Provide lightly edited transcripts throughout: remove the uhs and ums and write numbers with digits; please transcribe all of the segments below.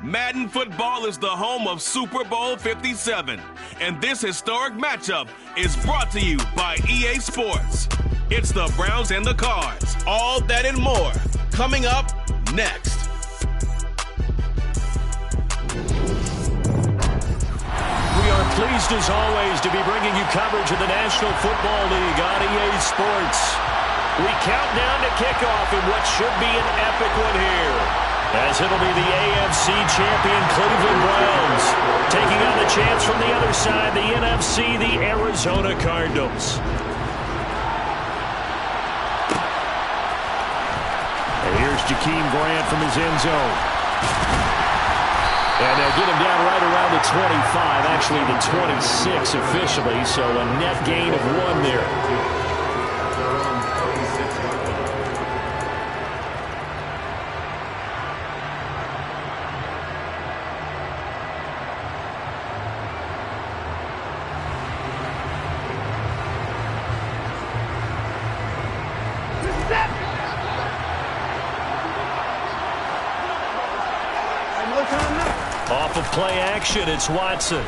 Madden football is the home of Super Bowl 57, and this historic matchup is brought to you by EA Sports. It's the Browns and the Cards, all that and more, coming up next. We are pleased as always to be bringing you coverage of the National Football League on EA Sports. We count down to kickoff in what should be an epic one here, as it'll be the AFC champion Cleveland Browns taking on the chance from the other side, the NFC, the Arizona Cardinals. And here's Jakeem Grant from his end zone. And they'll get him down right around the 25, actually the 26 officially, so a net gain of 1 there. Off of play action, it's Watson.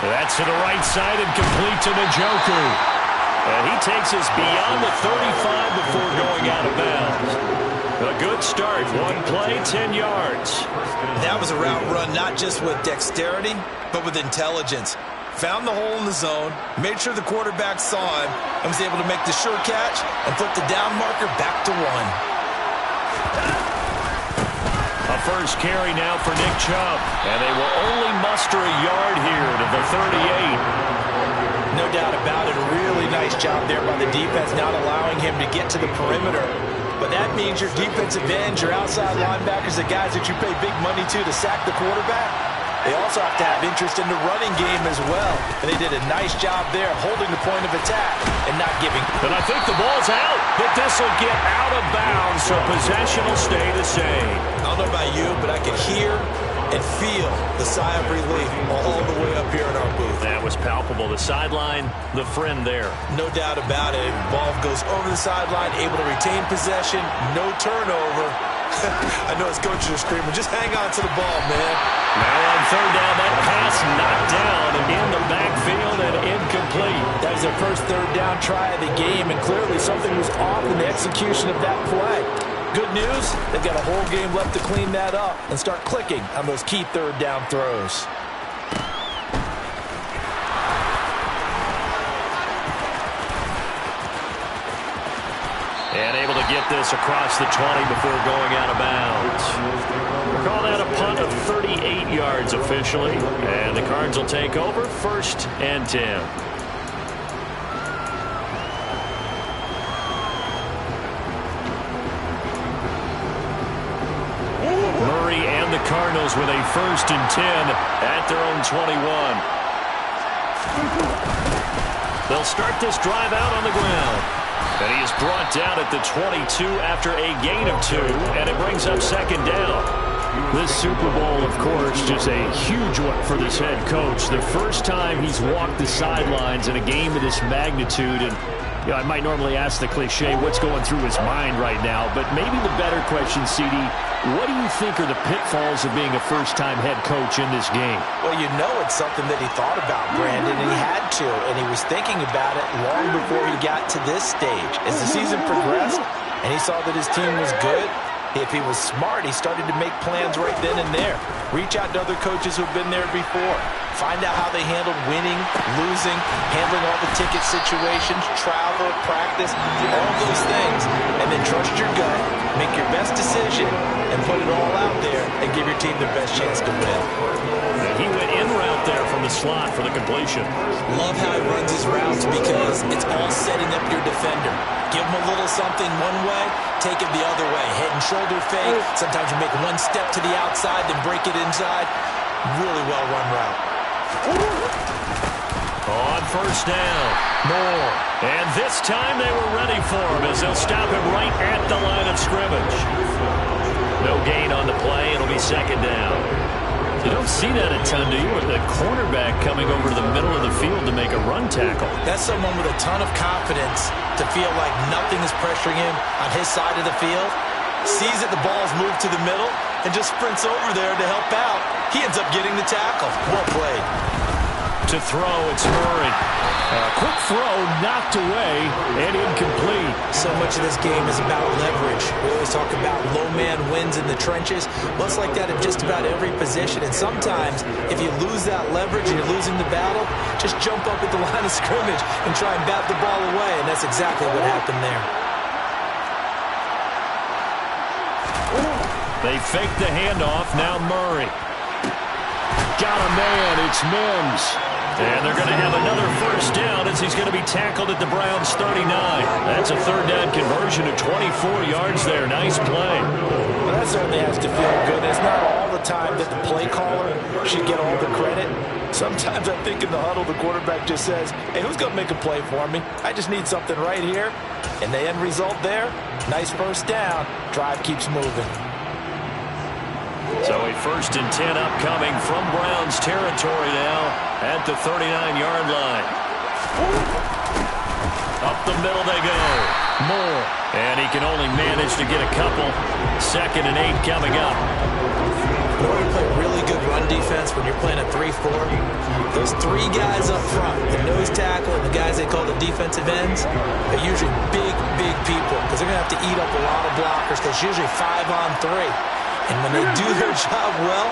That's to the right side and complete to Njoku. And he takes us beyond the 35 before going out of bounds. A good start. 1 play, 10 yards. That was a route run not just with dexterity, but with intelligence. Found the hole in the zone, made sure the quarterback saw him, and was able to make the sure catch and flip the down marker back to 1. A first carry now for Nick Chubb, and they will only muster a yard here to the 38. No doubt about it, a really nice job there by the defense, not allowing him to get to the perimeter. But that means your defensive ends, your outside linebackers, the guys that you pay big money to sack the quarterback, they also have to have interest in the running game as well. And they did a nice job there holding the point of attack and not giving. But I think the ball's out, but this will get out of bounds, so possession will stay the same. I don't know about you, but I could hear and feel the sigh of relief all the way up here in our booth. That was palpable. The sideline, the friend there. No doubt about it. Ball goes over the sideline, able to retain possession, no turnover. I know his coaches are screaming, just hang on to the ball, man. Now on third down, that pass knocked down in the backfield and incomplete. That was their first third down try of the game, and clearly something was off in the execution of that play. Good news, they've got a whole game left to clean that up and start clicking on those key third down throws. And able to get this across the 20 before going out of bounds. We'll call that a punt of 38 yards officially. And the Cards will take over, 1st and 10. Murray and the Cardinals with a 1st and 10 at their own 21. They'll start this drive out on the ground. And he is brought down at the 22 after a gain of 2, and it brings up 2nd down. This Super Bowl, of course, just a huge one for this head coach. The first time he's walked the sidelines in a game of this magnitude, and you know, I might normally ask the cliche, what's going through his mind right now, but maybe the better question, CD, what do you think are the pitfalls of being a first-time head coach in this game? Well, you know it's something that he thought about, Brandon, and he had to, and he was thinking about it long before he got to this stage. As the season progressed and he saw that his team was good, if he was smart, he started to make plans right then and there. Reach out to other coaches who've been there before. Find out how they handled winning, losing, handling all the ticket situations, travel, practice, all those things. And then trust your gut, make your best decision, and put it all out there and give your team the best chance to win. And he went in route there from the slot for the completion. Love how he runs his routes because it's all setting up your defender. Give him a little something one way, take it the other way. Head and shoulder fake. Sometimes you make one step to the outside, then break it inside. Really well-run route. On 1st down, Moore. And this time they were ready for him as they'll stop him right at the line of scrimmage. No gain on the play. It'll be 2nd down. You don't see that a ton, do you? With the cornerback coming over to the middle of the field to make a run tackle. That's someone with a ton of confidence to feel like nothing is pressuring him on his side of the field. sees that the ball's moved to the middle, and just sprints over there to help out. He ends up getting the tackle. Well played. To throw, it's Murray. Quick throw, knocked away, and incomplete. So much of this game is about leverage. We always talk about low man wins in the trenches. Well, it's like that in just about every position. And sometimes, if you lose that leverage and you're losing the battle, just jump up at the line of scrimmage and try and bat the ball away. And that's exactly what happened there. They fake the handoff. Now Murray. Got a man. It's Mims. And they're going to have another first down as he's going to be tackled at the Browns' 39. That's a third down conversion of 24 yards there. Nice play. Well, that certainly has to feel good. It's not all the time that the play caller should get all the credit. Sometimes I think in the huddle, the quarterback just says, hey, who's going to make a play for me? I just need something right here. And the end result there, nice first down. Drive keeps moving. So a 1st and 10 upcoming from Browns territory now at the 39-yard line. Up the middle they go. Moore. And he can only manage to get a couple. 2nd and 8 coming up. You want to play really good run defense when you're playing a 3-4. Those 3 guys up front, the nose tackle and the guys they call the defensive ends, are usually big people because they're going to have to eat up a lot of blockers because it's usually 5-on-3. And when they do their job well,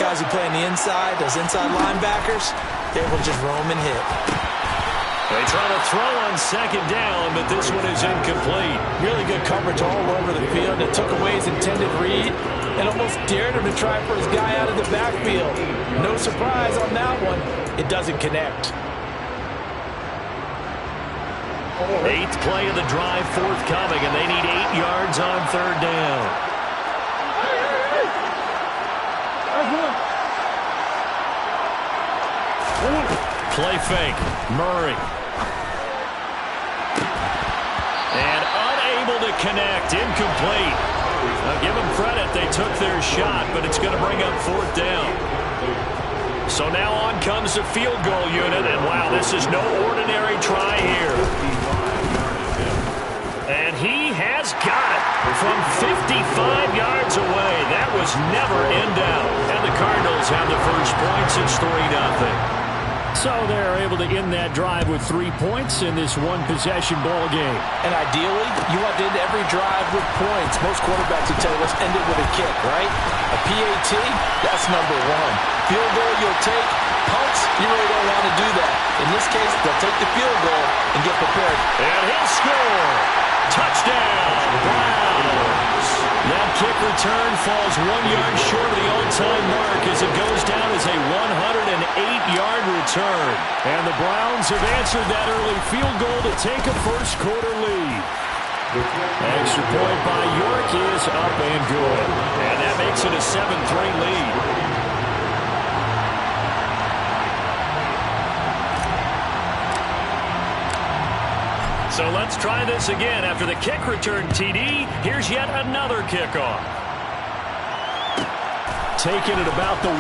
guys who play on the inside, those inside linebackers, they're able to just roam and hit. They try to throw on 2nd down, but this one is incomplete. Really good coverage all over the field. It took away his intended read and almost dared him to try for his guy out of the backfield. No surprise on that one. It doesn't connect. 8th play of the drive forthcoming, and they need 8 yards on 3rd down. Play fake. Murray. And unable to connect. Incomplete. Now give them credit. They took their shot, but it's going to bring up 4th down. So now on comes the field goal unit. And wow, this is no ordinary try here. And he has got it from 55 yards away. That was never in doubt. And the Cardinals have the first points. It's 3-0. So they're able to end that drive with 3 points in this one-possession ball game. And ideally, you want to end every drive with points. Most quarterbacks will tell you, let's end it with a kick, right? A PAT, that's number 1. Field goal, you'll take. Punts, you really don't want to do that. In this case, they'll take the field goal and get prepared. And he'll score. Touchdown, Browns. That kick return falls 1 yard short of the all-time mark as it goes down as a 108-yard return. And the Browns have answered that early field goal to take a first-quarter lead. Extra point by York is up and good. And that makes it a 7-3 lead. So let's try this again. After the kick return TD, here's yet another kickoff. Taken at about the 1.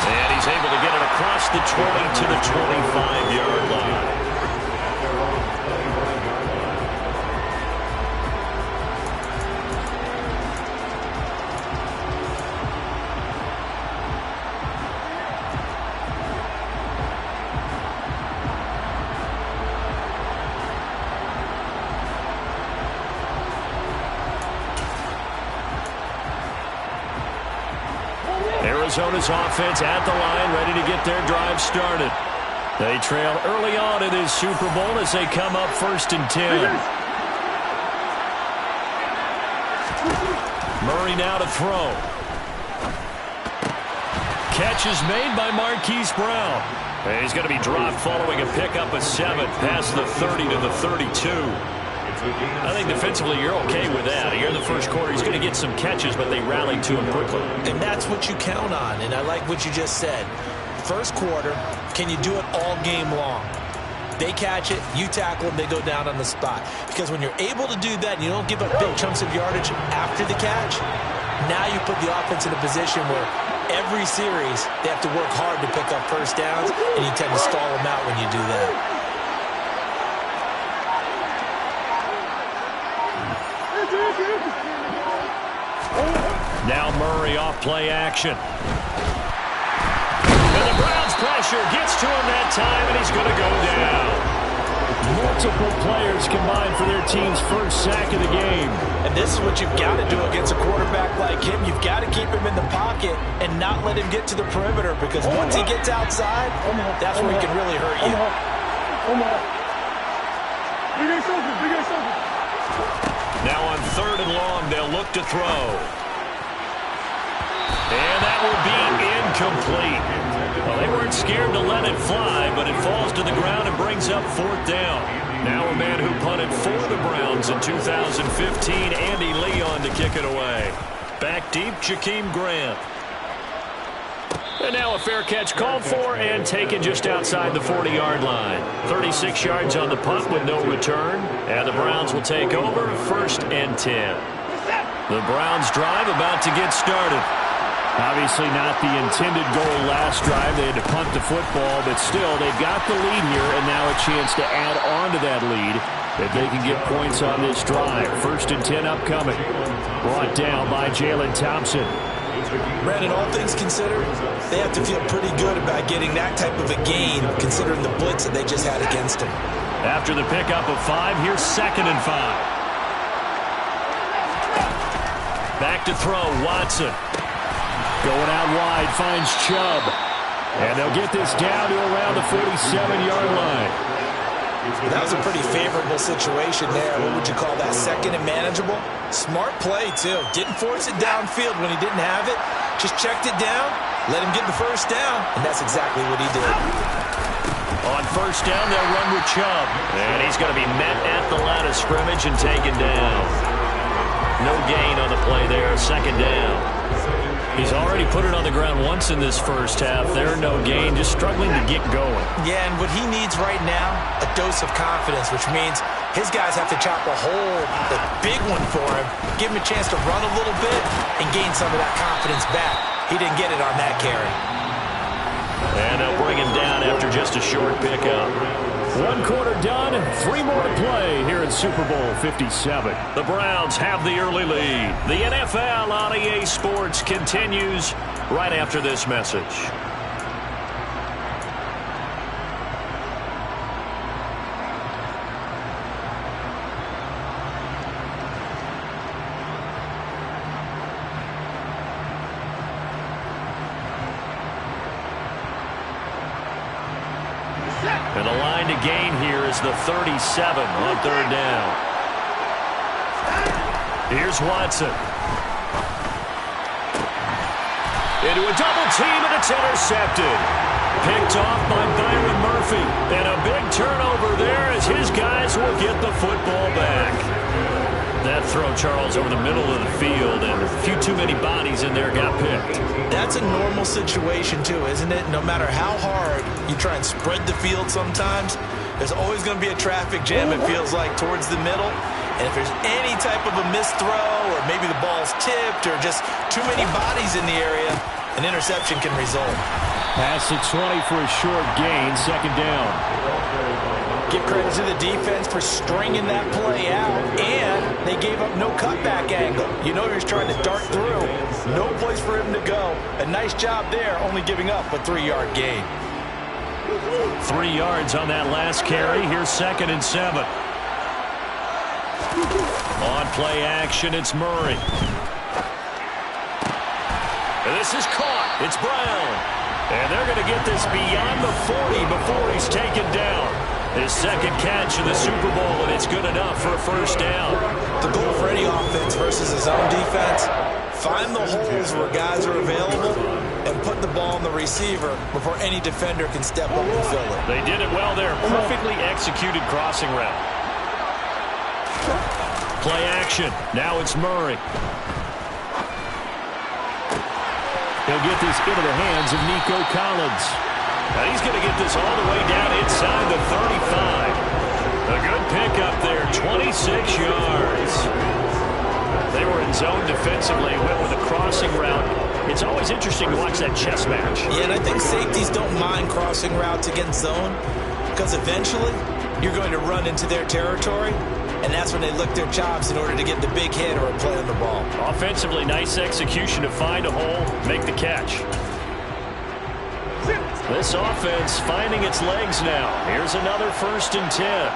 And he's able to get it across the 20 to the 25-yard line. Arizona's offense at the line, ready to get their drive started. They trail early on in this Super Bowl as they come up 1st and 10. Murray now to throw. Catch is made by Marquise Brown. And he's going to be dropped following a pickup of 7 past the 30 to the 32. I think defensively you're okay with that. Here in the first quarter, he's going to get some catches, but they rallied to him quickly. And that's what you count on, and I like what you just said. First quarter, can you do it all game long? They catch it, you tackle them, they go down on the spot. Because when you're able to do that and you don't give up big chunks of yardage after the catch, now you put the offense in a position where every series they have to work hard to pick up first downs, and you tend to stall them out when you do that. Murray off play action. And the Browns pressure gets to him that time, and he's going to go down. Multiple players combined for their team's first sack of the game. And this is what you've got to do against a quarterback like him. You've got to keep him in the pocket and not let him get to the perimeter, because once he gets outside, that's where he can really hurt you. Now on 3rd and long, they'll look to throw. And that will be incomplete. Well, they weren't scared to let it fly, but it falls to the ground and brings up 4th down. Now a man who punted for the Browns in 2015, Andy Leon, to kick it away. Back deep, Jakeem Grant. And now a fair catch called for and taken just outside the 40-yard line. 36 yards on the punt with no return. And the Browns will take over 1st and 10. The Browns drive about to get started. Obviously not the intended goal last drive. They had to punt the football, but still, they've got the lead here, and now a chance to add on to that lead if they can get points on this drive. 1st and 10 upcoming. Brought down by Jalen Thompson. Brandon, all things considered, they have to feel pretty good about getting that type of a gain, considering the blitz that they just had against them. After the pickup of 5, here's 2nd and 5. Back to throw, Watson. Going out wide, finds Chubb. And they'll get this down to around the 47-yard line. That was a pretty favorable situation there. What would you call that? 2nd and manageable? Smart play, too. Didn't force it downfield when he didn't have it. Just checked it down, let him get the 1st down, and that's exactly what he did. On 1st down, they'll run with Chubb. And he's going to be met at the line of scrimmage and taken down. No gain on the play there, 2nd down. He's already put it on the ground once in this first half. There, no gain, just struggling to get going. Yeah, and what he needs right now, a dose of confidence, which means his guys have to chop a hole, a big one for him, give him a chance to run a little bit and gain some of that confidence back. He didn't get it on that carry. And they'll bring him down after just a short pickup. 1 quarter done, 3 more to play here in Super Bowl 57. The Browns have the early lead. The NFL on EA Sports continues right after this message. And the line to gain here is the 37 on 3rd down. Here's Watson. Into a double team, and it's intercepted. Picked off by Byron Murphy. And a big turnover there as his guys will get the football back. That throw, Charles, over the middle of the field, and a few too many bodies in there got picked. That's a normal situation, too, isn't it? No matter how hard you try and spread the field sometimes, there's always going to be a traffic jam, it feels like, towards the middle. And if there's any type of a missed throw, or maybe the ball's tipped, or just too many bodies in the area, an interception can result. Pass to 20 for a short gain, 2nd down. Give credit to the defense for stringing that play out, and they gave up no cutback angle. You know he was trying to dart through. No place for him to go. A nice job there, only giving up a 3-yard gain. 3 yards on that last carry. Here's 2nd and 7. On play action, it's Murray. And this is caught. It's Brown. And they're going to get this beyond the 40 before he's taken down. His 2nd catch in the Super Bowl, and it's good enough for a 1st down. The goal for any offense versus his own defense, find the holes where guys are available and put the ball on the receiver before any defender can step up and fill it. They did it well there. Perfectly executed crossing route. Play action. Now it's Murray. He'll get this into the hands of Nico Collins. Now he's going to get this all the way down inside the 35. A good pickup there, 26 yards. They were in zone defensively, went with a crossing route. It's always interesting to watch that chess match. Yeah, and I think safeties don't mind crossing routes against zone because eventually you're going to run into their territory. and that's when they lick their chops in order to get the big hit or a play on the ball. Offensively, nice execution to find a hole, make the catch. This offense finding its legs now. Here's another 1st and 10.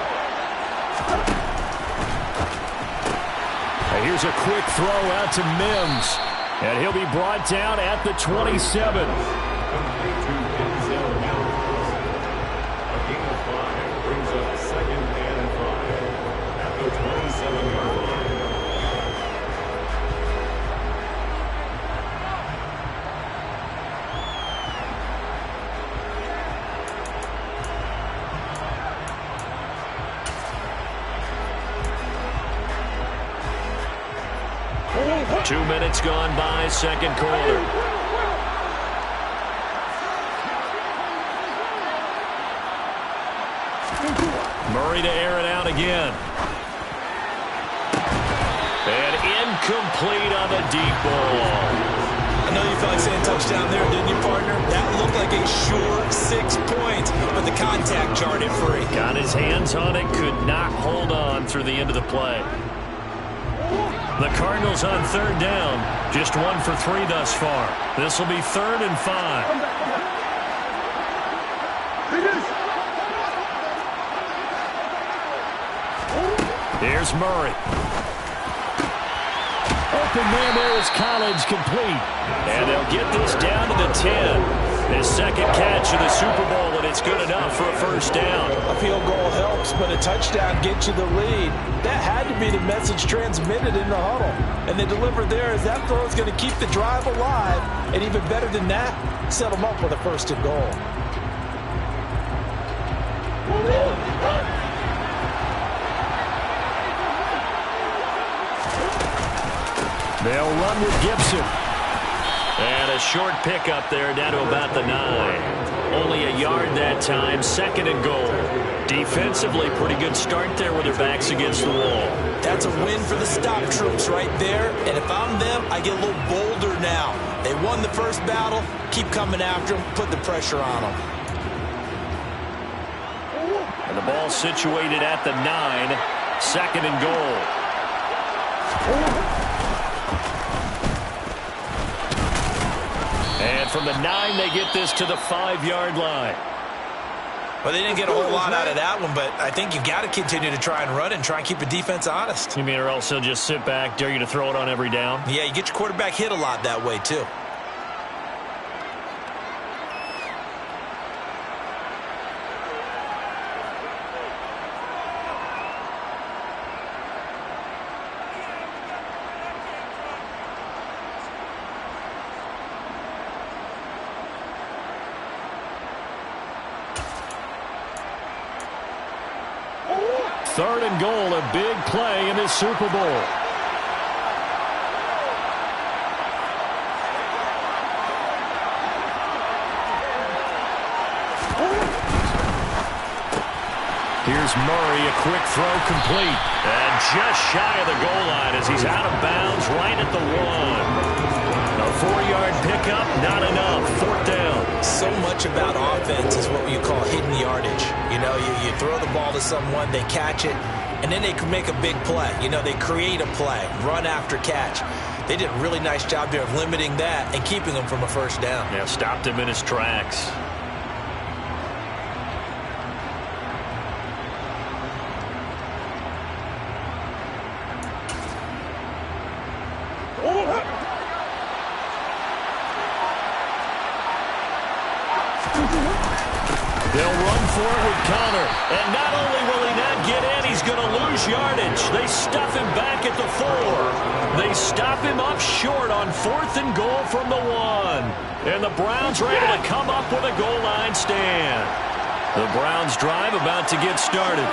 And here's a quick throw out to Mims. And he'll be brought down at the 27. Two minutes gone by, second quarter. Murray to air it out again. And incomplete on the deep ball. I know you felt like saying touchdown there, didn't you, partner? That looked like a sure 6 points, but the contact jarred it free. Got his hands on it, could not hold on through the end of the play. The Cardinals on 3rd down, just 1 for 3 thus far. This will be 3rd and 5. Here's Murray. Open man there is Collins, complete. And they'll get this down to the 10. His second catch of the Super Bowl, and it's good enough for a 1st down. A field goal helps, but a touchdown gets you the lead. That had to be the message transmitted in the huddle. And they delivered there as that throw is going to keep the drive alive. And even better than that, set them up with a 1st and goal. They'll run with Gibson. And a short pickup there down to about the 9. Only a yard that time, 2nd and goal. Defensively, pretty good start there with their backs against the wall. That's a win for the stop troops right there. And if I'm them, I get a little bolder now. They won the first battle. Keep coming after them. Put the pressure on them. And the ball situated at the 9. 2nd and goal. And from the 9, they get this to the 5-yard line. Well, they didn't get a whole lot out of that one, but I think you got to continue to try and run and try and keep the defense honest. You mean or else they'll just sit back, dare you to throw it on every down? Yeah, you get your quarterback hit a lot that way, too. Third and goal, a big play in this Super Bowl. Here's Murray, a quick throw complete. And just shy of the goal line as he's out of bounds right at the 1. A 4-yard pickup, not enough. 4th down. So much about offense is what you call hidden yardage. You know, you throw the ball to someone, they catch it, and then they can make a big play. You know, they create a play, run after catch. They did a really nice job there of limiting that and keeping him from a 1st down. Yeah, stopped him in his tracks. They'll run for it with Connor. And not only will he not get in, he's going to lose yardage. They stuff him back at the 4. They stop him up short on 4th and goal from the 1. And the Browns are able to come up with a goal line stand. The Browns drive about to get started.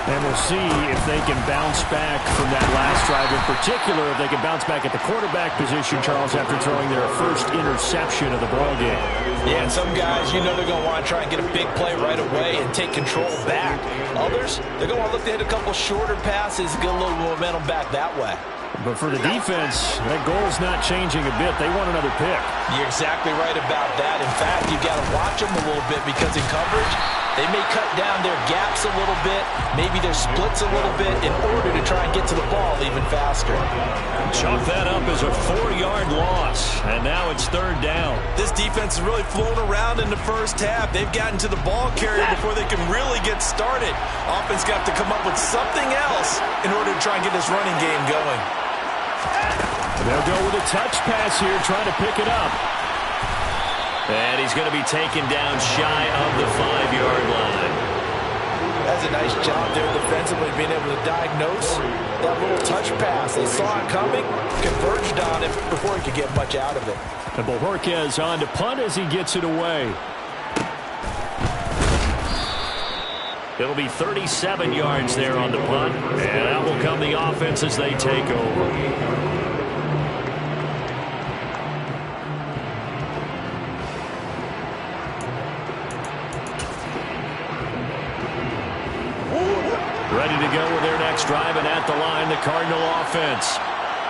And we'll see if they can bounce back from that last drive. In particular, if they can bounce back at the quarterback position, Charles, after throwing their first interception of the ballgame. Yeah, and some guys, you know they're going to want to try and get a big play right away and take control back. Others, they're going to want to look to hit a couple shorter passes and get a little momentum back that way. But for the defense, that goal's not changing a bit. They want another pick. You're exactly right about that. In fact, you've got to watch them a little bit because in coverage, they may cut down their gaps a little bit, maybe their splits a little bit in order to try and get to the ball even faster. Chalk that up as a 4-yard loss, and now it's 3rd down. This defense has really flown around in the first half. They've gotten to the ball carrier before they can really get started. Offense got to come up with something else in order to try and get this running game going. They'll go with a touch pass here, trying to pick it up. And he's going to be taken down shy of the 5-yard line. That's a nice job there defensively, being able to diagnose that little touch pass. They saw it coming, converged on it before he could get much out of it. And Bojorquez on to punt as he gets it away. It'll be 37 yards there on the punt, and out will come the offense as they take over. Ready to go with their next drive, and at the line, the Cardinal offense.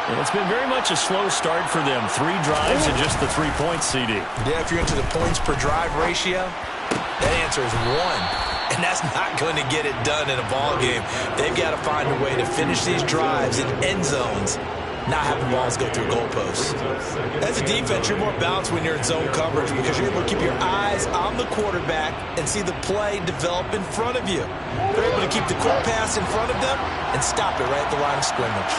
And it's been very much a slow start for them. 3 drives and just the 3 points, CD. Yeah, if you're into the points per drive ratio, that answer is 1. And that's not going to get it done in a ball game. They've got to find a way to finish these drives in end zones, not having balls go through goalposts. As a defense, you're more balanced when you're in zone coverage because you're able to keep your eyes on the quarterback and see the play develop in front of you. They're able to keep the quick pass in front of them and stop it right at the line of scrimmage.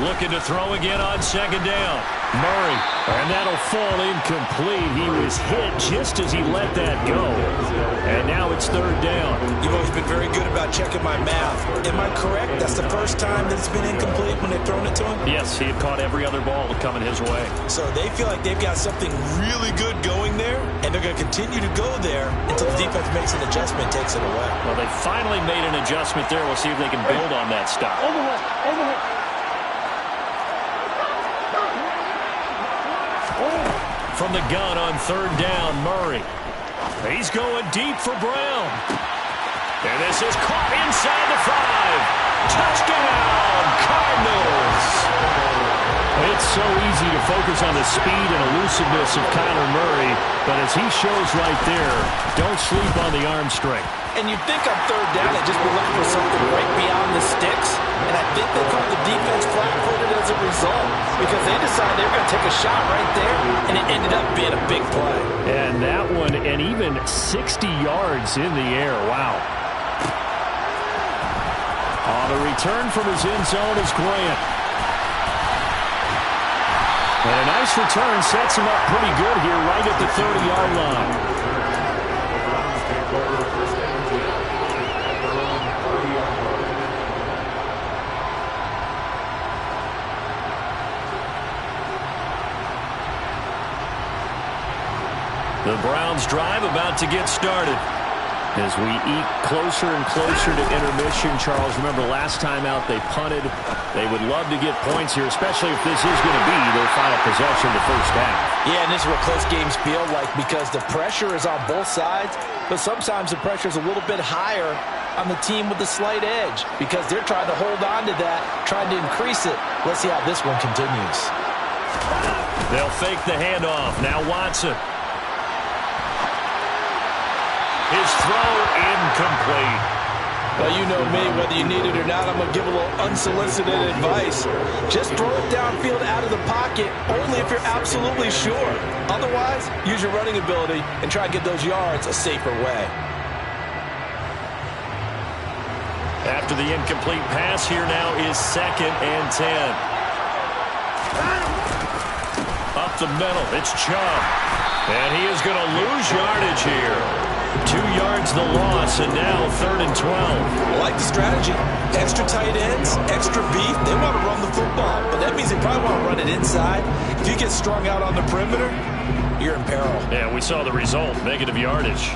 Looking to throw again on 2nd down. Murray, and that'll fall incomplete. He was hit just as he let that go. And now it's 3rd down. You've always been very good about checking my math. Am I correct? That's the first time that it's been incomplete when they've thrown it to him? Yes, he had caught every other ball coming his way. So they feel like they've got something really good going there, and they're going to continue to go there until the defense makes an adjustment, takes it away. Well, they finally made an adjustment there. We'll see if they can build on that stop. From the gun on 3rd down, Murray. He's going deep for Brown. And this is caught inside the 5. Touchdown, Cardinals. It's so easy to focus on the speed and elusiveness of Kyler Murray, but as he shows right there, don't sleep on the arm strength. And you'd think on 3rd down they'd just be looking for something right beyond the sticks. And I think they caught the defense flat-footed as a result because they decided they were going to take a shot right there, and it ended up being a big play. And that one, and even 60 yards in the air. Wow. On the return from his end zone is Grant. And a nice return sets him up pretty good here right at the 30-yard line. The Browns drive about to get started. As we eat closer and closer to intermission, Charles, remember last time out they punted. They would love to get points here, especially if this is going to be their final possession the first half. Yeah, and this is what close games feel like because the pressure is on both sides, but sometimes the pressure is a little bit higher on the team with the slight edge because they're trying to hold on to that, trying to increase it. Let's see how this one continues. They'll fake the handoff. Now Watson. His throw incomplete. Well, you know me, whether you need it or not, I'm going to give a little unsolicited advice. Just throw it downfield out of the pocket, only if you're absolutely sure. Otherwise, use your running ability and try to get those yards a safer way. After the incomplete pass, here now is 2nd and 10. Up the middle, it's Chubb. And he is going to lose yardage here. 2 yards the loss, and now 3rd and 12. I like the strategy. Extra tight ends, extra beef. They want to run the football, but that means they probably want to run it inside. If you get strung out on the perimeter, you're in peril. Yeah, we saw the result, negative yardage.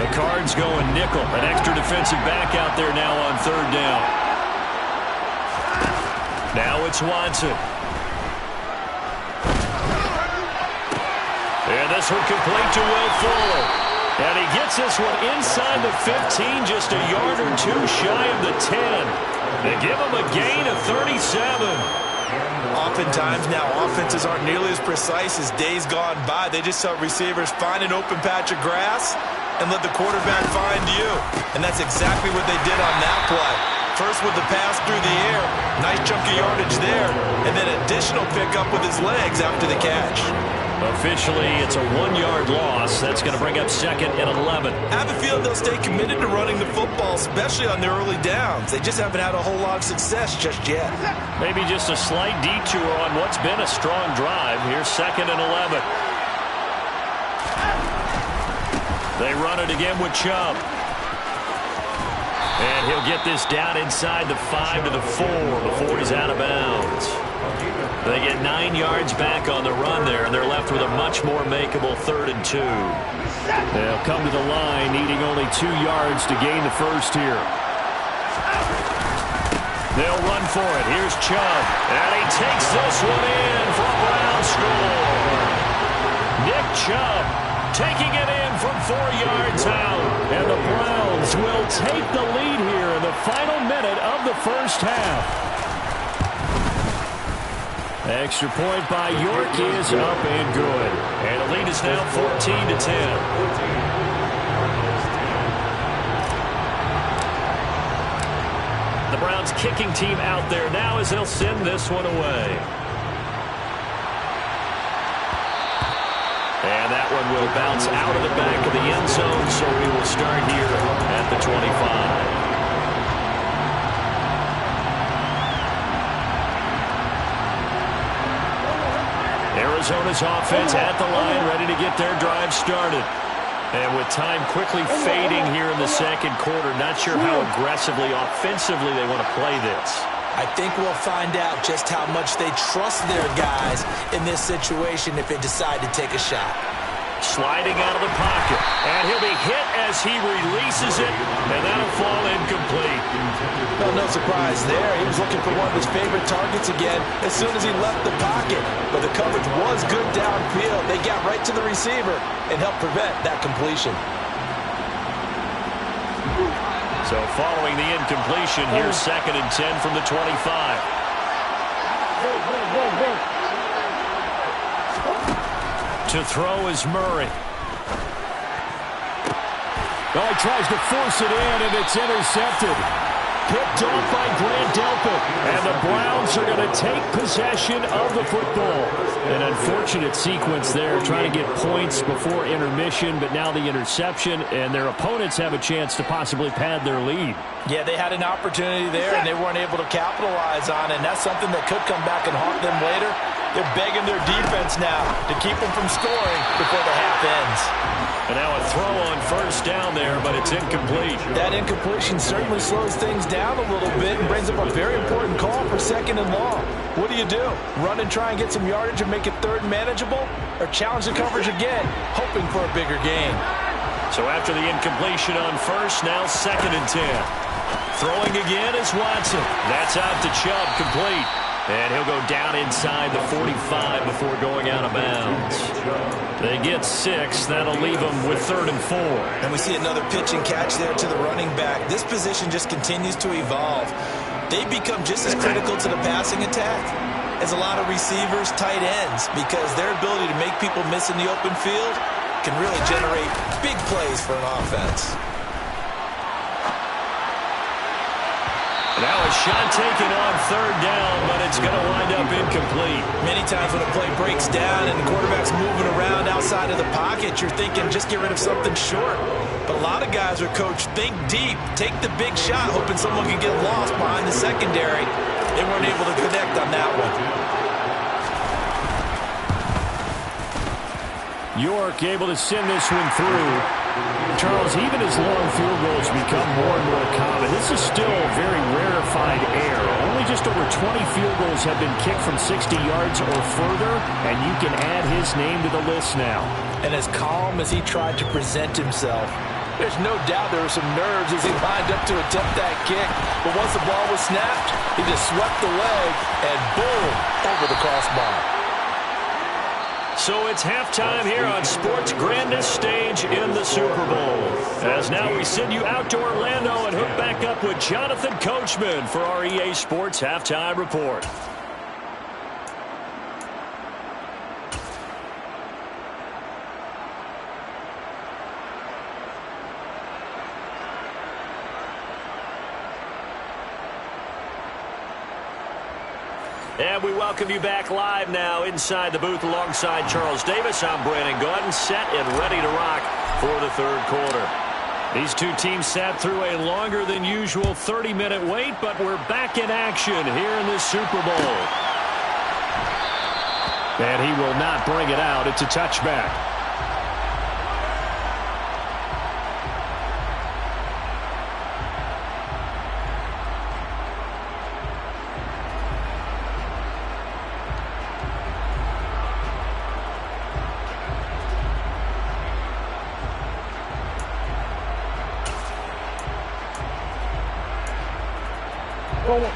The Cards going nickel. An extra defensive back out there now on 3rd down. Now it's Watson. And this one complete to Will Fuller. And he gets this one inside the 15, just a yard or two shy of the 10. They give him a gain of 37. Oftentimes now, offenses aren't nearly as precise as days gone by. They just help receivers find an open patch of grass and let the quarterback find you. And that's exactly what they did on that play. First with the pass through the air, nice chunk of yardage there, and then additional pickup with his legs after the catch. Officially, it's a 1-yard loss. That's going to bring up 2nd and 11. I have a feeling they'll stay committed to running the football, especially on their early downs. They just haven't had a whole lot of success just yet. Maybe just a slight detour on what's been a strong drive. Here's 2nd and 11. They run it again with Chubb. And he'll get this down inside the 5 to the 4 before he's out of bounds. They get 9 yards back on the run there, and they're left with a much more makeable 3rd and 2. They'll come to the line, needing only 2 yards to gain the first here. They'll run for it. Here's Chubb, and he takes this one in for a Brown score. Nick Chubb taking it in from 4 yards out, and the Browns will take the lead here in the final minute of the first half. Extra point by York is up and good. And the lead is now 14-10. The Browns kicking team out there now as they'll send this one away. And that one will bounce out of the back of the end zone, so we will start here at the 25. Arizona's offense at the line, ready to get their drive started. And with time quickly fading here in the second quarter, not sure how aggressively, offensively they want to play this. I think we'll find out just how much they trust their guys in this situation if they decide to take a shot. Sliding out of the pocket, and he'll be hit as he releases it, and that'll fall incomplete. Well, no surprise there. He was looking for one of his favorite targets again as soon as he left the pocket. But the coverage was good downfield. They got right to the receiver and helped prevent that completion. So following the incompletion, here's 2nd and 10 from the 25. To throw is Murray. Oh, he tries to force it in, and it's intercepted. Picked off by Grant Delpit. And the Browns are going to take possession of the football. An unfortunate sequence there, trying to get points before intermission, but now the interception, and their opponents have a chance to possibly pad their lead. Yeah, they had an opportunity there, and they weren't able to capitalize on it, and that's something that could come back and haunt them later. They're begging their defense now to keep them from scoring before the half ends. And now a throw on first down there, but it's incomplete. That incompletion certainly slows things down a little bit and brings up a very important call for 2nd and long. What do? Run and try and get some yardage and make it 3rd and manageable? Or challenge the coverage again, hoping for a bigger gain? So after the incompletion on first, now 2nd and 10. Throwing again is Watson. That's out to Chubb, complete. And he'll go down inside the 45 before going out of bounds. They get 6. That'll leave them with 3rd and 4. And we see another pitch and catch there to the running back. This position just continues to evolve. They become just as critical to the passing attack as a lot of receivers, tight ends, because their ability to make people miss in the open field can really generate big plays for an offense. Now a shot taken on 3rd down, but it's going to wind up incomplete. Many times when a play breaks down and the quarterback's moving around outside of the pocket, you're thinking just get rid of something short. But a lot of guys are coached, think deep, take the big shot, hoping someone can get lost behind the secondary. They weren't able to connect on that one. York able to send this one through. Charles, even as long field goals become more and more common, this is still a very rarefied air. Only just over 20 field goals have been kicked from 60 yards or further, and you can add his name to the list now. And as calm as he tried to present himself, There's no doubt there were some nerves as he lined up to attempt that kick. But once the ball was snapped, he just swept the leg and boom, over the crossbar. So it's halftime here on sports' grandest stage in the Super Bowl. As now we send you out to Orlando and hook back up with Jonathan Coachman for our EA Sports Halftime Report. And we welcome you back live now inside the booth alongside Charles Davis. I'm Brandon Gaudin, set and ready to rock for the third quarter. These two teams sat through a longer than usual 30-minute wait, but we're back in action here in the Super Bowl. And he will not bring it out. It's a touchback.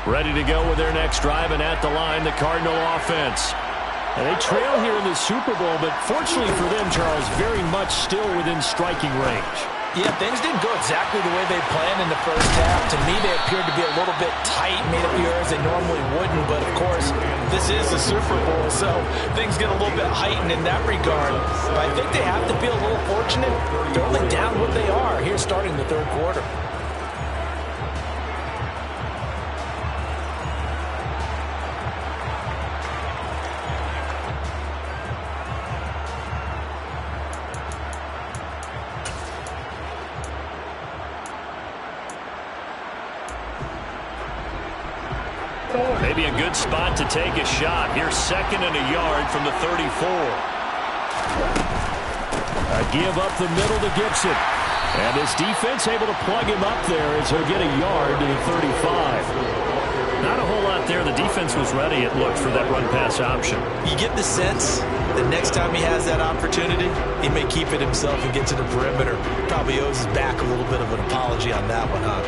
Ready to go with their next drive, and at the line, the Cardinal offense. And they trail here in the Super Bowl, but fortunately for them, Charles, very much still within striking range. Yeah, things didn't go exactly the way they planned in the first half. To me, they appeared to be a little bit tight, made a few errors they normally wouldn't. But, of course, this is the Super Bowl, so things get a little bit heightened in that regard. But I think they have to feel a little fortunate. They're only down what they are here starting the third quarter. Maybe a good spot to take a shot. Here's 2nd and a yard from the 34. A give up the middle to Gibson. And this defense able to plug him up there as he'll get a yard to the 35. Not a whole lot there. The defense was ready, it looked, for that run-pass option. You get the sense that next time he has that opportunity, he may keep it himself and get to the perimeter. Probably owes his back a little bit of an apology on that one, huh?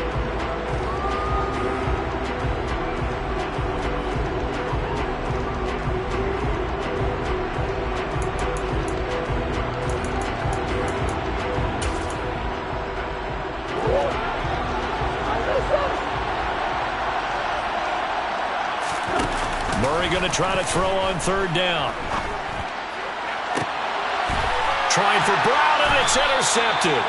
Going to try to throw on third down. Trying for Brown, and it's intercepted.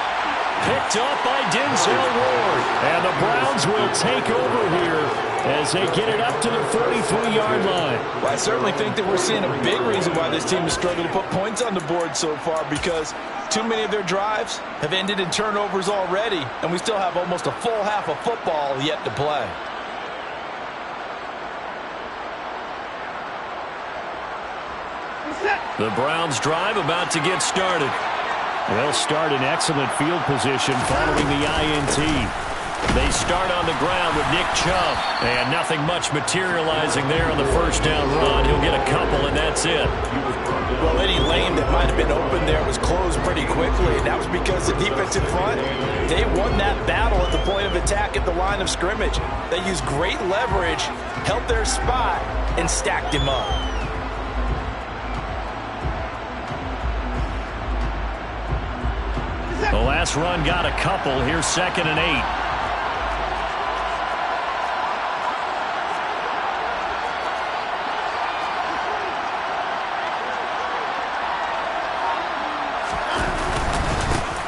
Picked up by Denzel Ward. And the Browns will take over here as they get it up to the 33-yard line. Well, I certainly think that we're seeing a big reason why this team has struggled to put points on the board so far, because too many of their drives have ended in turnovers already, and we still have almost a full half of football yet to play. The Browns drive about to get started. They'll start in excellent field position following the INT. They start on the ground with Nick Chubb. And nothing much materializing there on the first down run. He'll get a couple, and that's it. Well, any lane that might have been open there was closed pretty quickly, and that was because the defense in front, they won that battle at the point of attack at the line of scrimmage. They used great leverage, held their spot, and stacked him up. The last run got a couple. Here's 2nd and 8.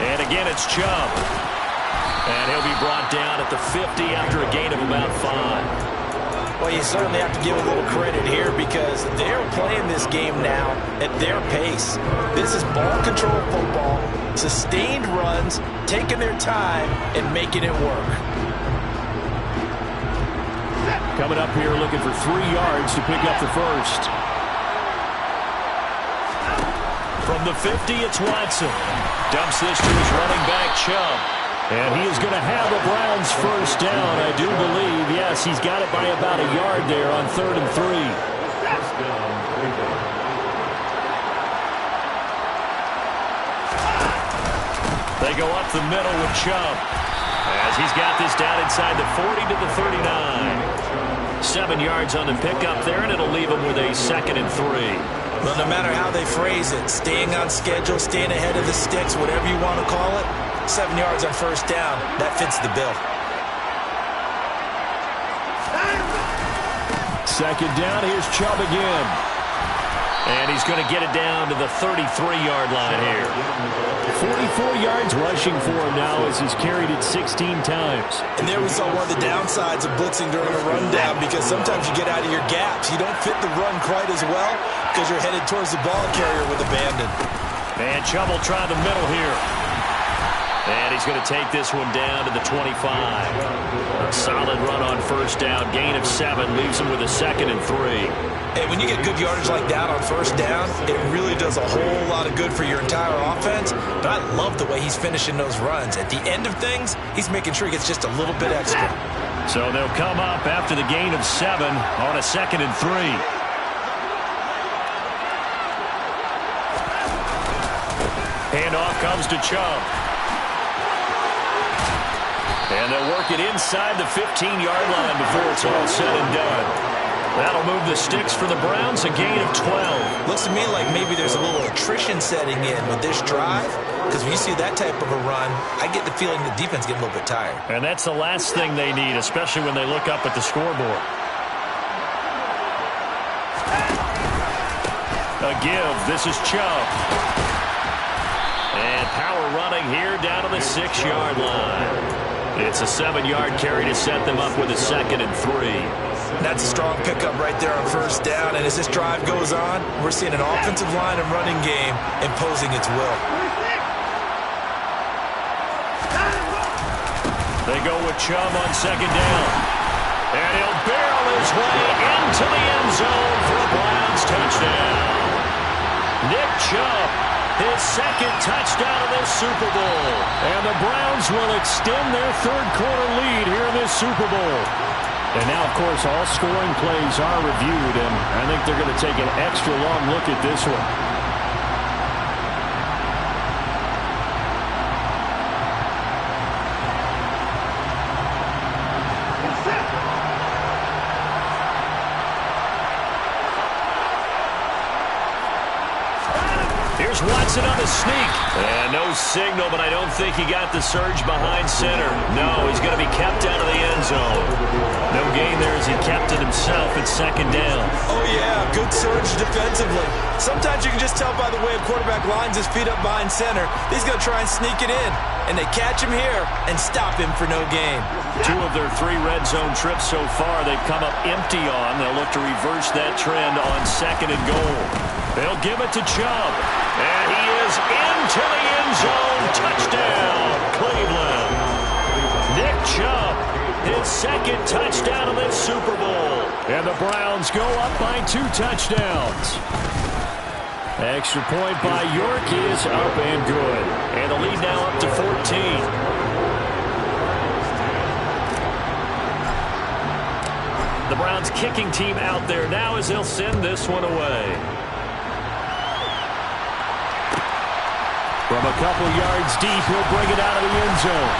And again, it's Chubb. And he'll be brought down at the 50 after a gain of about 5. Well, you certainly have to give a little credit here because they're playing this game now at their pace. This is ball control football, sustained runs, taking their time, and making it work. Coming up here looking for 3 yards to pick up the first. From the 50, it's Watson. Dumps this to his running back, Chubb. And he is going to have the Browns first down, I do believe. Yes, he's got it by about a yard there on 3rd and 3. They go up the middle with Chubb, as he's got this down inside the 40 to the 39. 7 yards on the pickup there, and it'll leave them with a 2nd and 3. Well, no matter how they phrase it, staying on schedule, staying ahead of the sticks, whatever you want to call it, 7 yards on first down, that fits the bill. 2nd down, here's Chubb again. And he's going to get it down to the 33-yard line here. 44 yards rushing for him now as he's carried it 16 times. And there we saw one of the downsides of blitzing during a rundown, because sometimes you get out of your gaps. You don't fit the run quite as well because you're headed towards the ball carrier with abandon. And Chubb will try the middle here. And he's going to take this one down to the 25. A solid run on first down. Gain of 7 leaves him with a 2nd and 3. And when you get good yardage like that on first down, it really does a whole lot of good for your entire offense. But I love the way he's finishing those runs. At the end of things, he's making sure he gets just a little bit extra. So they'll come up after the gain of 7 on a 2nd and 3. Handoff comes to Chubb. And they'll work it inside the 15-yard line before it's all said and done. That'll move the sticks for the Browns, a gain of 12. Looks to me like maybe there's a little attrition setting in with this drive, because when you see that type of a run, I get the feeling the defense getting a little bit tired. And that's the last thing they need, especially when they look up at the scoreboard. A give. This is Chubb. And power running here down to the 6-yard line. It's a 7-yard carry to set them up with a 2nd and 3. That's a strong pickup right there on first down. And as this drive goes on, we're seeing an offensive line and running game imposing its will. They go with Chubb on 2nd down. And he'll barrel his way into the end zone for a Browns touchdown. Nick Chubb, his 2nd touchdown of this Super Bowl. And the Browns will extend their 3rd quarter lead here in this Super Bowl. And now, of course, all scoring plays are reviewed, and I think they're going to take an extra long look at this one. Here's Watson on the sneak. And no signal, but I don't think he got the surge behind center. No, he's going to be kept out of the end zone. No gain there as he kept it himself at 2nd down. Oh, yeah, good surge defensively. Sometimes you can just tell by the way a quarterback lines his feet up behind center. He's going to try and sneak it in. And they catch him here and stop him for no gain. 2 of their 3 red zone trips so far they've come up empty on. They'll look to reverse that trend on 2nd and goal. They'll give it to Chubb. And he is into the end zone. Touchdown, Cleveland. Nick Chubb, his 2nd touchdown of this Super Bowl. And the Browns go up by 2 touchdowns. Extra point by York is up and good. And the lead now up to 14. The Browns kicking team out there now as they'll send this one away. From a couple yards deep, he'll bring it out of the end zone.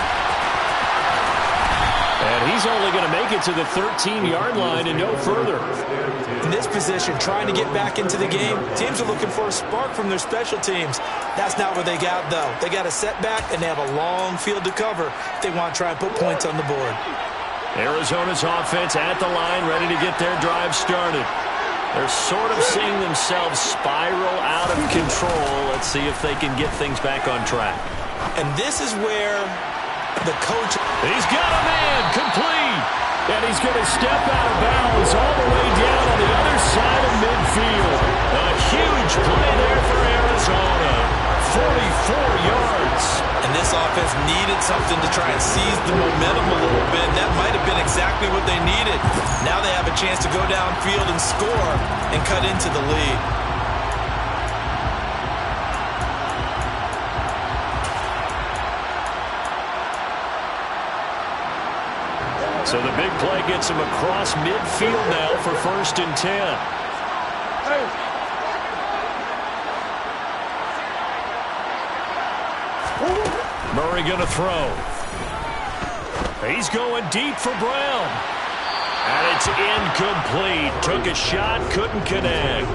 And he's only going to make it to the 13-yard line and no further. In this position, trying to get back into the game, teams are looking for a spark from their special teams. That's not what they got, though. They got a setback, and they have a long field to cover if they want to try and put points on the board. Arizona's offense at the line, ready to get their drive started. They're sort of seeing themselves spiral out of control. Let's see if they can get things back on track. And this is where the coach... He's got a man complete. And he's going to step out of bounds all the way down on the other side of midfield. A huge play there for Arizona. 44 yards. And this offense needed something to try and seize the momentum a little bit. And that might have been exactly what they needed. Now they have a chance to go downfield and score and cut into the lead. So the big play gets him across midfield now for 1st and 10. Murray going to throw. He's going deep for Brown. And it's incomplete. Took a shot, couldn't connect.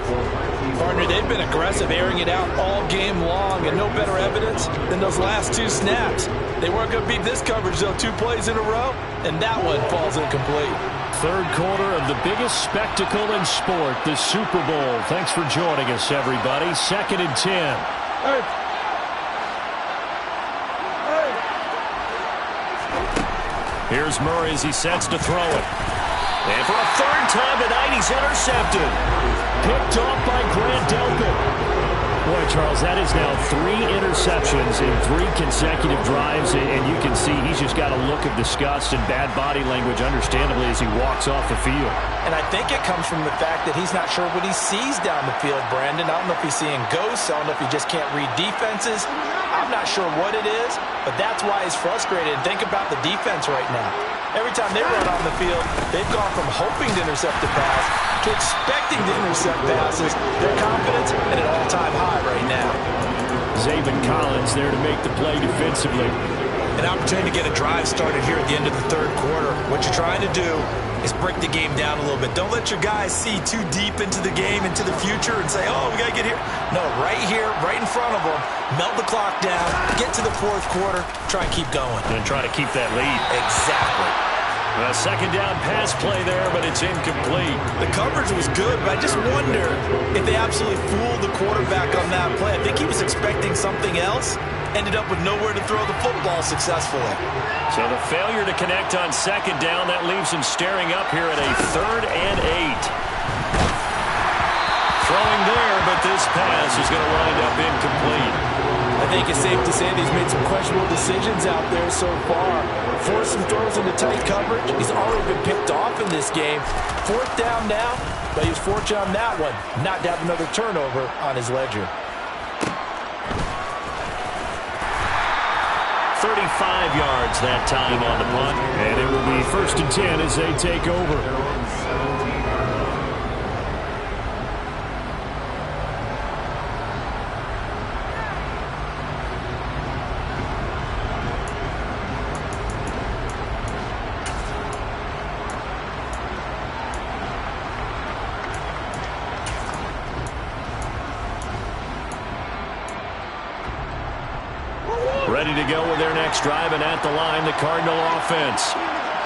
Partner, they've been aggressive, airing it out all game long, and no better evidence than those last 2 snaps. They weren't going to beat this coverage, though, 2 plays in a row, and that one falls incomplete. Third quarter of the biggest spectacle in sport, the Super Bowl. Thanks for joining us, everybody. 2nd and 10. Here's Murray as he sets to throw it. And for a 3rd time tonight, he's intercepted. Picked off by Grant Delpit. Boy, Charles, that is now 3 interceptions in 3 consecutive drives, and you can see he's just got a look of disgust and bad body language, understandably, as he walks off the field. And I think it comes from the fact that he's not sure what he sees down the field, Brandon. I don't know if he's seeing ghosts. I don't know if he just can't read defenses. I'm not sure what it is, but that's why he's frustrated. And think about the defense right now. Every time they run on the field, they've gone from hoping to intercept the pass to expecting to intercept passes. Their confidence at an all-time high right now. Zaven Collins there to make the play defensively. An opportunity to get a drive started here at the end of the 3rd quarter. What you're trying to do is break the game down a little bit. Don't let your guys see too deep into the game, into the future, and say, oh, we got to get here. No, right here, right in front of them, melt the clock down, get to the 4th quarter, try and keep going. And try to keep that lead. Exactly. A 2nd down pass play there, but it's incomplete. The coverage was good, but I just wonder if they absolutely fooled the quarterback on that play. I think he was expecting something else. Ended up with nowhere to throw the football successfully. So the failure to connect on 2nd down, that leaves him staring up here at a 3rd and 8. Throwing there, but this pass is going to wind up incomplete. I think it's safe to say that he's made some questionable decisions out there so far. Forced some throws into tight coverage. He's already been picked off in this game. 4th down now, but he was fortunate on that one, not to have another turnover on his ledger. 35 yards that time on the punt, and it will be 1st and 10 as they take over. Ready to go with their next drive, and at the line, the Cardinal offense.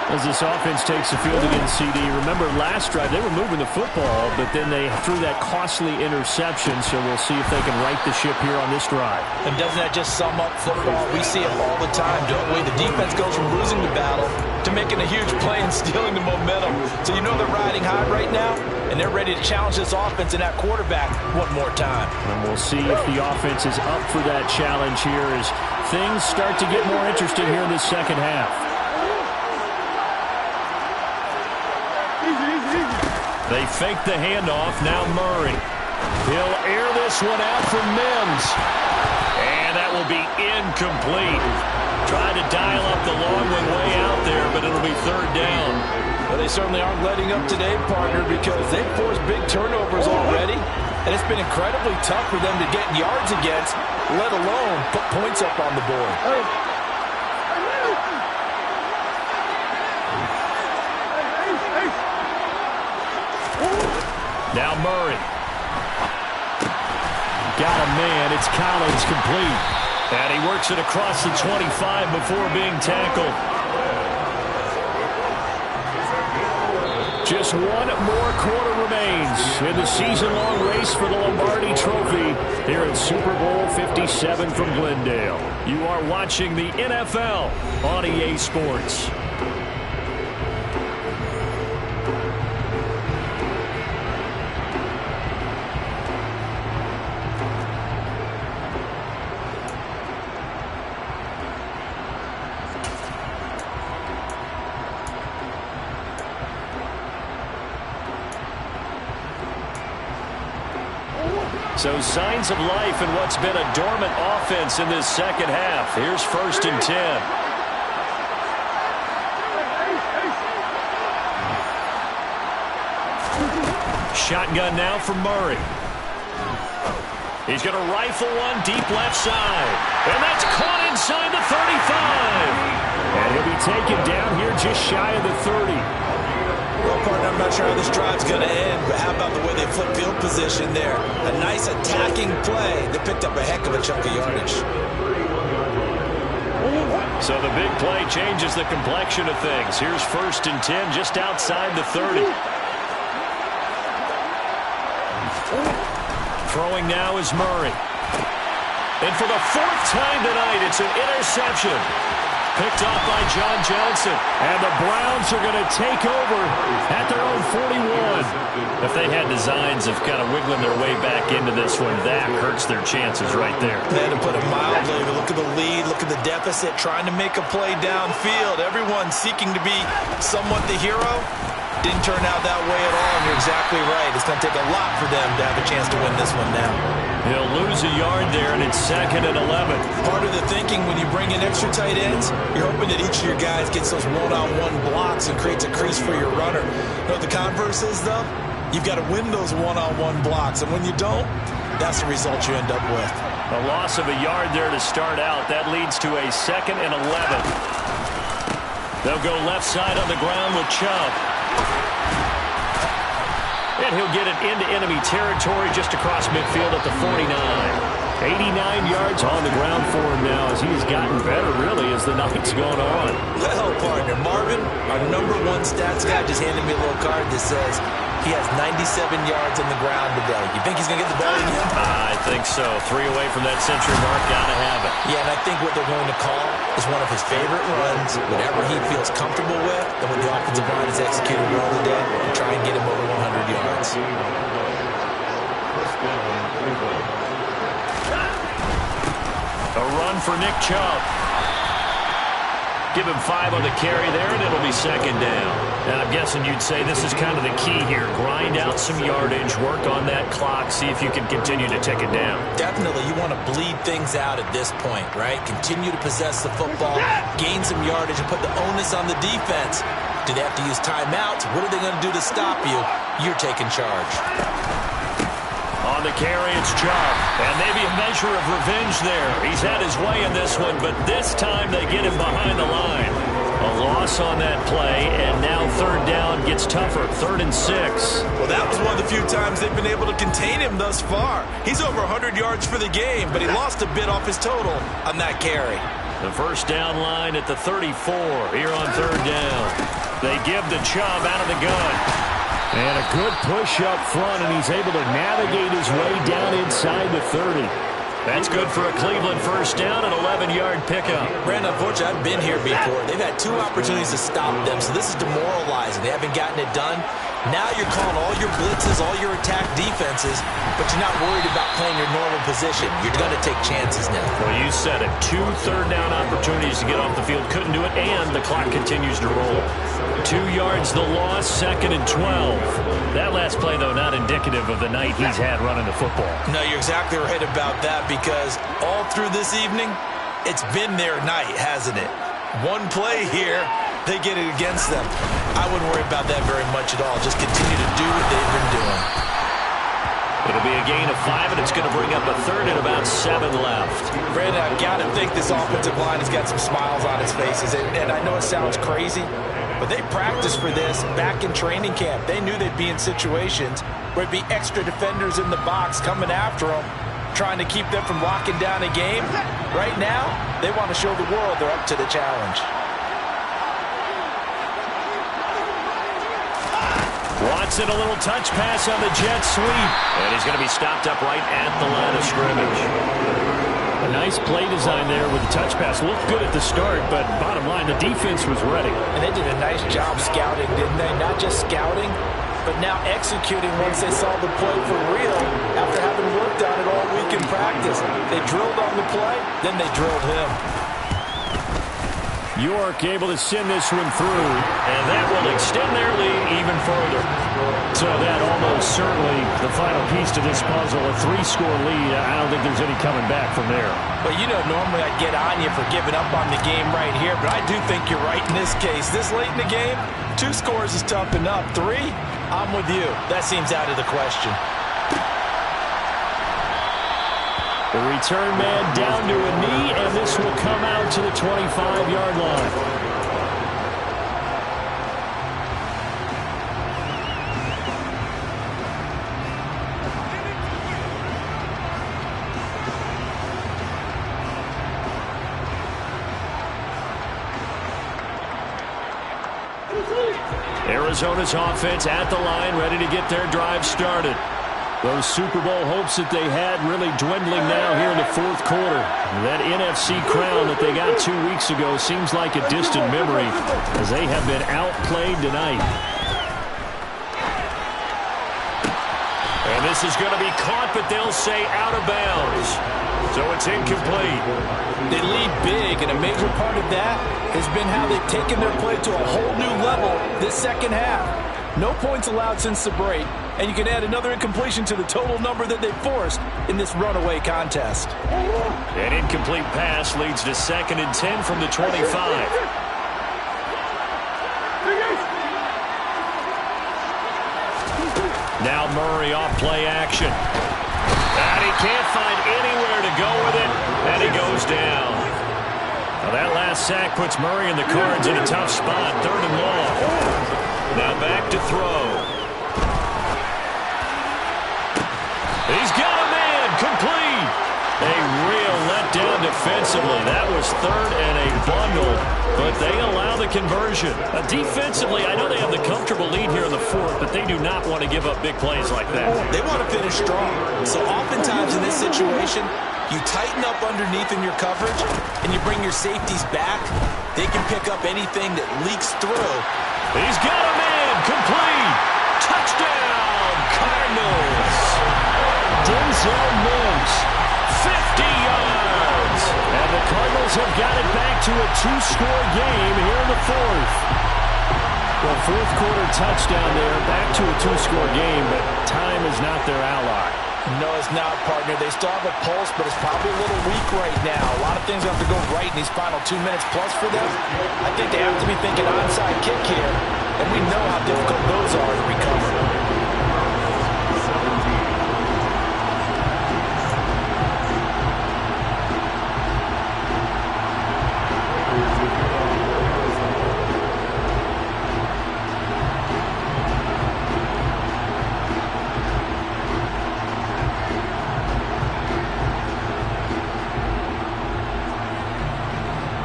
As this offense takes the field against CD, remember last drive, they were moving the football, but then they threw that costly interception, so we'll see if they can right the ship here on this drive. And doesn't that just sum up football? We see it all the time, don't we? The defense goes from losing the battle to making a huge play and stealing the momentum. So you know they're riding high right now, and they're ready to challenge this offense and that quarterback one more time. And we'll see if the offense is up for that challenge here as things start to get more interesting here in this 2nd half. They fake the handoff. Now Murray. He'll air this one out for Mims. And that will be incomplete. Tried to dial up the long one way out there, but it'll be 3rd down. Well, they certainly aren't letting up today, partner, because they've forced big turnovers already. And it's been incredibly tough for them to get yards against, let alone put points up on the board. Now Murray. Got a man. It's Collins complete. And he works it across the 25 before being tackled. Just one more quarter remains in the season-long race for the Lombardi Trophy here at Super Bowl 57 from Glendale. You are watching the NFL on EA Sports. So signs of life in what's been a dormant offense in this 2nd half. Here's 1st and 10. Shotgun now for Murray. He's going to rifle one deep left side. And that's caught inside the 35. And he'll be taken down here just shy of the 30. Well, partner, I'm not sure how this drive's going to end, but how about the way they flip field position there? A nice attacking play. They picked up a heck of a chunk of yardage. So the big play changes the complexion of things. Here's 1st and 10 just outside the 30. Throwing now is Murray. And for the 4th time tonight, it's an interception. Picked off by John Johnson. And the Browns are going to take over at their own 41. If they had designs of kind of wiggling their way back into this one, that hurts their chances right there. Man, to put it mildly, look at the lead, look at the deficit, trying to make a play downfield. Everyone seeking to be somewhat the hero. Didn't turn out that way at all, and you're exactly right. It's going to take a lot for them to have a chance to win this one now. He'll lose a yard there, and it's 2nd and 11. Part of the thinking when you bring in extra tight ends, you're hoping that each of your guys gets those one-on-one blocks and creates a crease for your runner. You know what the converse is, though? You've got to win those one-on-one blocks, and when you don't, that's the result you end up with. A loss of a yard there to start out. That leads to a 2nd and 11. They'll go left side on the ground with Chubb. And he'll get it into enemy territory just across midfield at the 49. 89 yards on the ground for him now as he's gotten better, really, as the night's gone on. Well, partner, Marvin, our #1 stats guy, just handed me a little card that says he has 97 yards on the ground today. You think he's going to get the ball again? I think so. 3 away from that century mark. Got to have it. Yeah, and I think what they're going to call is one of his favorite runs, whatever he feels comfortable with, and when the offensive line is executed well today, and try and get him over 100 yards. A run for Nick Chubb. Give him 5 on the carry there, and it'll be 2nd down. And I'm guessing you'd say this is kind of the key here. Grind out some yardage, work on that clock, see if you can continue to tick it down. Definitely. You want to bleed things out at this point, right? Continue to possess the football, gain some yardage, and put the onus on the defense. Do they have to use timeouts? What are they going to do to stop you? You're taking charge. On the carry, it's Chubb. And maybe a measure of revenge there. He's had his way in this one, but this time they get him behind the line. A loss on that play, and now 3rd down gets tougher. 3rd and 6. Well, that was one of the few times they've been able to contain him thus far. He's over 100 yards for the game, but he lost a bit off his total on that carry. The 1st down line at the 34 here on 3rd down. They give the Chubb out of the gun. And a good push up front, and he's able to navigate his way down inside the 30. That's good for a Cleveland 1st down, an 11-yard pickup. Brandon, unfortunately, I've been here before. They've had 2 opportunities to stop them, so this is demoralizing. They haven't gotten it done. Now you're calling all your blitzes, all your attack defenses, but you're not worried about playing your normal position. You're going to take chances now. Well, you said it. 2 third-down opportunities to get off the field. Couldn't do it, and the clock continues to roll. 2 yards the loss, 2nd and 12. That last play, though, not indicative of the night he's had running the football. No, you're exactly right about that, because all through this evening, it's been their night, hasn't it? One play here, they get it against them. I wouldn't worry about that very much at all. Just continue to do what they've been doing. It'll be a gain of 5, and it's going to bring up a 3rd and about 7 left. Brandon, I've got to think this offensive line has got some smiles on its faces. And I know it sounds crazy, but they practiced for this back in training camp. They knew they'd be in situations where it'd be extra defenders in the box coming after them, trying to keep them from locking down a game. Right now, they want to show the world they're up to the challenge. Watson, a little touch pass on the jet sweep. And he's going to be stopped up right at the line of scrimmage. A nice play design there with the touch pass. Looked good at the start, but bottom line, the defense was ready. And they did a nice job scouting, didn't they? Not just scouting, but now executing once they saw the play for real after having worked on it all week in practice. They drilled on the play, then they drilled him. York able to send this one through, and that will extend their lead even further. So that almost certainly the final piece to this puzzle, a 3-score lead. I don't think there's any coming back from there. Well, you know, normally I'd get on you for giving up on the game right here, but I do think you're right in this case. This late in the game, 2 scores is tough enough. 3, I'm with you. That seems out of the question. The return man down to a knee, and this will come out to the 25-yard line. Arizona's offense at the line, ready to get their drive started. Those Super Bowl hopes that they had really dwindling now here in the fourth quarter. That NFC crown that they got 2 weeks ago seems like a distant memory as they have been outplayed tonight. And this is going to be caught, but they'll say out of bounds. So it's incomplete. They lead big, and a major part of that has been how they've taken their play to a whole new level this second half. No points allowed since the break, and you can add another incompletion to the total number that they forced in this runaway contest. An incomplete pass leads to 2nd and 10 from the 25. Now Murray off play action. And he can't find anywhere to go with it, and he goes down. Now that last sack puts Murray and the Cards in a tough spot, 3rd and long. Now back to throw. He's got a man, complete. A real letdown defensively. That was 3rd and a bundle, but they allow the conversion. Defensively, I know they have the comfortable lead here in the 4th, but they do not want to give up big plays like that. They want to finish strong. So oftentimes in this situation, you tighten up underneath in your coverage, and you bring your safeties back. They can pick up anything that leaks through. He's got a man, complete. Touchdown, Cardinals. Denzel Mims, 50 yards. And the Cardinals have got it back to a 2-score game here in the 4th. Well, fourth quarter touchdown there, back to a 2-score game, but time is not their ally. No, it's not, partner. They still have a pulse, but it's probably a little weak right now. A lot of things have to go right in these final 2 minutes plus for them. I think they have to be thinking onside kick here, and we know how difficult those are to recover.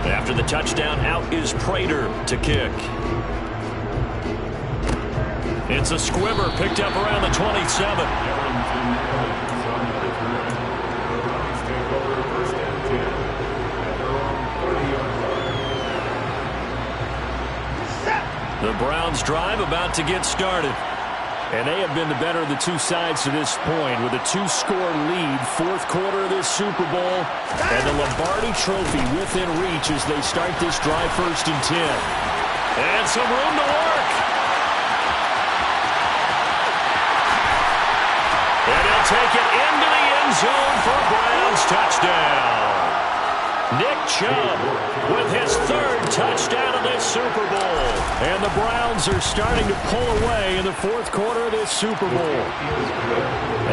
After the touchdown, out is Prater to kick. It's a squibber picked up around the 27. The Browns drive about to get started. And they have been the better of the two sides to this point with a 2-score lead, fourth quarter of this Super Bowl, and the Lombardi Trophy within reach as they start this drive 1st and 10. And some room to work. And he'll take it into the end zone for a Browns touchdown. Nick Chubb with his 3rd touchdown of this Super Bowl. And the Browns are starting to pull away in the fourth quarter of this Super Bowl.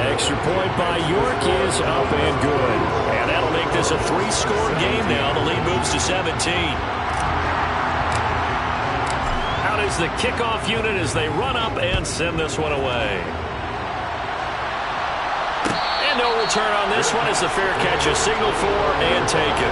Extra point by York is up and good. And that'll make this a 3-score game now. The lead moves to 17. Out is the kickoff unit as they run up and send this one away. And no return on this one as the fair catch is signaled for and taken.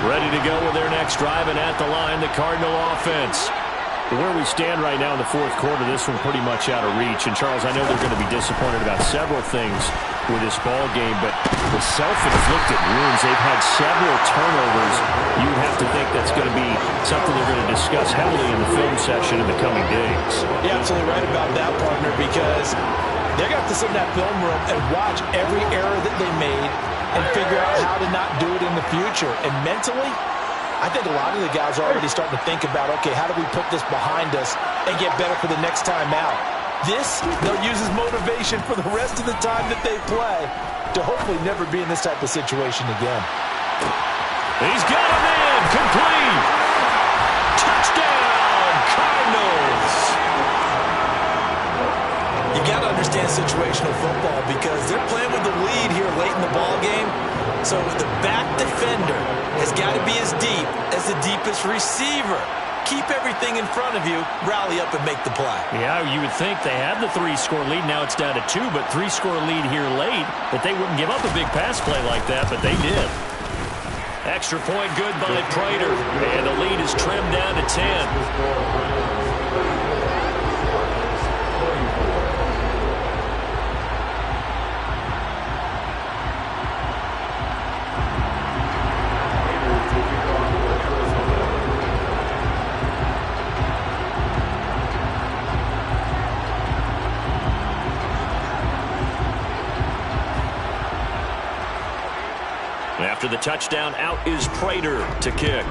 Ready to go with their next drive, and at the line, the Cardinal offense. Where we stand right now in the fourth quarter, this one pretty much out of reach. And, Charles, I know they're going to be disappointed about several things with this ball game, but the self-inflicted wounds, they've had several turnovers. You'd have to think that's going to be something they're going to discuss heavily in the film session in the coming days. You're absolutely right about that, partner, because they're going to have to sit in that film room and watch every error that they made and figure out how to not do it in the future. And mentally, I think a lot of the guys are already starting to think about, okay, how do we put this behind us and get better for the next time out? This, they'll use as motivation for the rest of the time that they play. to hopefully never be in this type of situation again. He's got him in. Complete. Touchdown, Cardinals. You got to understand situational football because they're playing with the lead here late in the ball game. So the back defender has got to be as deep as the deepest receiver. Keep everything in front of you, rally up and make the play. Yeah, you would think they had the 3-score lead. Now it's down to 2, but 3-score lead here late. That they wouldn't give up a big pass play like that, but they did. Extra point good by Prater, and the lead is trimmed down to 10. After the touchdown, out is Prater to kick.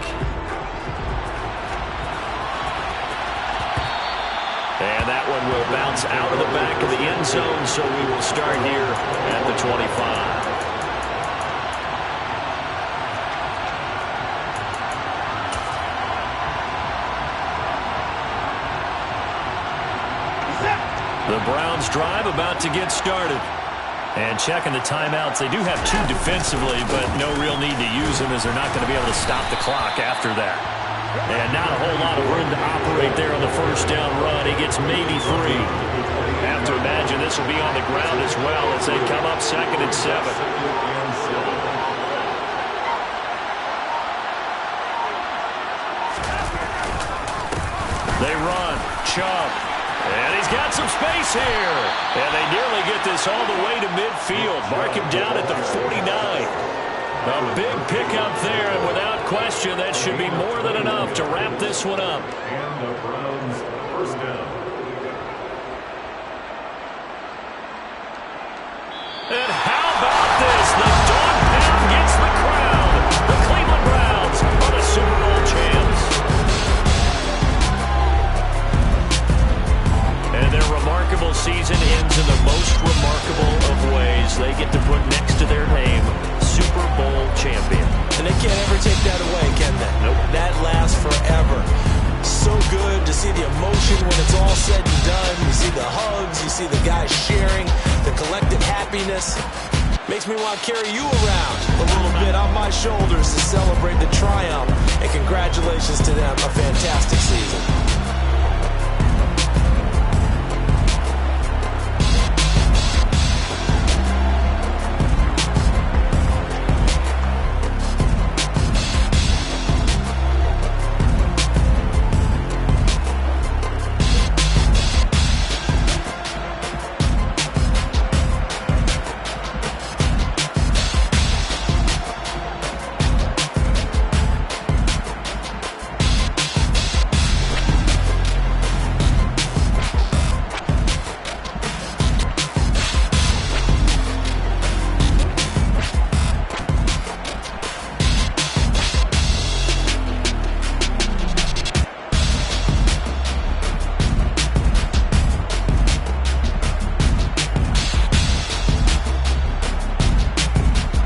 And that one will bounce out of the back of the end zone, so we will start here at the 25. The Browns drive about to get started. And checking the timeouts, they do have 2 defensively, but no real need to use them as they're not going to be able to stop the clock after that. And not a whole lot of room to operate there on the first down run. He gets maybe 3. Have to imagine this will be on the ground as well as they come up 2nd and 7. They run. Chubb. And he's got some space here. And they nearly get this all the way to midfield. Mark him down at the 49. A big pickup there, and without question, that should be more than enough to wrap this one up. And the Browns first down. And how about this? The dog pound gets the crown. The Cleveland Browns are the Super Bowl champs. And their remarkable season ends in the most remarkable of ways. They get to put next to their name, Super Bowl champion. And they can't ever take that away, can they? Nope. That lasts forever. So good to see the emotion when it's all said and done. You see the hugs, you see the guys sharing, the collective happiness. Makes me want to carry you around a little bit on my shoulders to celebrate the triumph. And congratulations to them, a fantastic season.